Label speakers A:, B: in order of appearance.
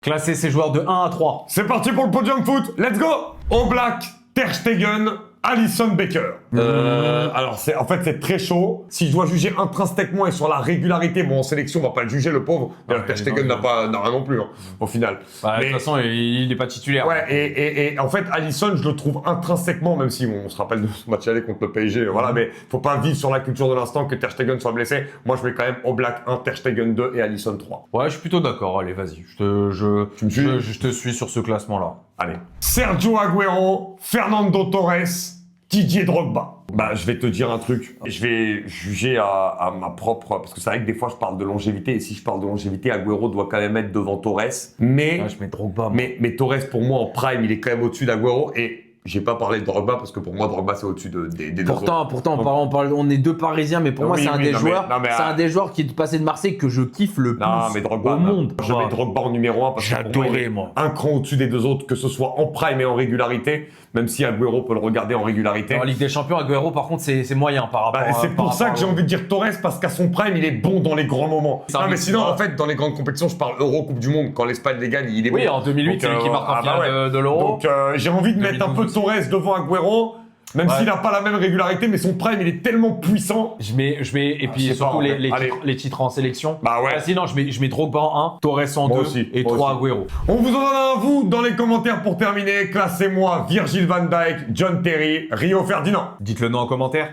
A: Classer ces joueurs de 1 à 3.
B: C'est parti pour le podium foot, let's go! Oblak, Ter Stegen, Alisson Becker. Alors en fait c'est très chaud. Si je dois juger intrinsèquement et sur la régularité, bon en sélection on va pas le juger le pauvre. D'ailleurs Ter Stegen n'a rien non plus hein, au final.
A: Bah, de toute façon il n'est pas titulaire.
B: Ouais et en fait Alisson je le trouve intrinsèquement, même si on se rappelle de ce match aller contre le PSG, voilà, mais faut pas vivre sur la culture de l'instant que Ter Stegen soit blessé. Moi je mets quand même Oblak 1, Ter Stegen 2 et Alisson 3.
A: Ouais, je suis plutôt d'accord. Allez, vas-y. Je te suis sur ce classement-là.
B: Allez. Sergio Agüero, Fernando Torres, Didier Drogba. Bah, je vais te dire un truc. Je vais juger à ma propre... Parce que c'est vrai que des fois, je parle de longévité. Et si je parle de longévité, Agüero doit quand même être devant Torres. Mais...
A: Ouais, je mets Drogba.
B: Mais Torres, pour moi, en prime, il est quand même au-dessus d'Agüero. Et j'ai pas parlé de Drogba parce que pour moi, Drogba, c'est au-dessus des deux autres.
A: Pourtant, on est deux Parisiens, mais pour moi,
B: Oui,
A: c'est un
B: oui,
A: des
B: non,
A: joueurs.
B: mais- non, mais,
A: C'est un des joueurs qui est passé de Marseille que je kiffe le plus
B: Non, mais Drogba,
A: au monde.
B: Je mets Drogba en numéro 1 parce que pour il est un cran au-dessus des deux autres, que ce soit en prime et en régularité, même si Agüero peut le regarder en régularité.
A: En Ligue des Champions, Agüero, par contre, c'est moyen par rapport à...
B: C'est pour ça que j'ai envie de dire Torres, parce qu'à son prime, il est bon dans les grands moments. Non, mais sinon, en fait, dans les grandes compétitions, je parle Euro, Coupe du Monde, quand l'Espagne les gagne, il est bon.
A: Oui, en 2008, c'est lui qui marque en finale de l'Euro.
B: Donc, j'ai envie de mettre un peu
A: 2012.
B: Torres devant Agüero, même s'il n'a pas la même régularité, mais son prime, il est tellement puissant.
A: Je mets, et puis
B: je sais
A: surtout
B: pas,
A: les titres en sélection.
B: Bah ouais.
A: Sinon, je mets Drogba en 1, Torres en
B: Moi
A: 2
B: aussi,
A: et
B: moi
A: 3
B: aussi.
A: Agüero.
B: On vous en donne un à vous dans les commentaires pour terminer. Classez-moi Virgil van Dijk, John Terry, Rio Ferdinand.
A: Dites-le nous en commentaire.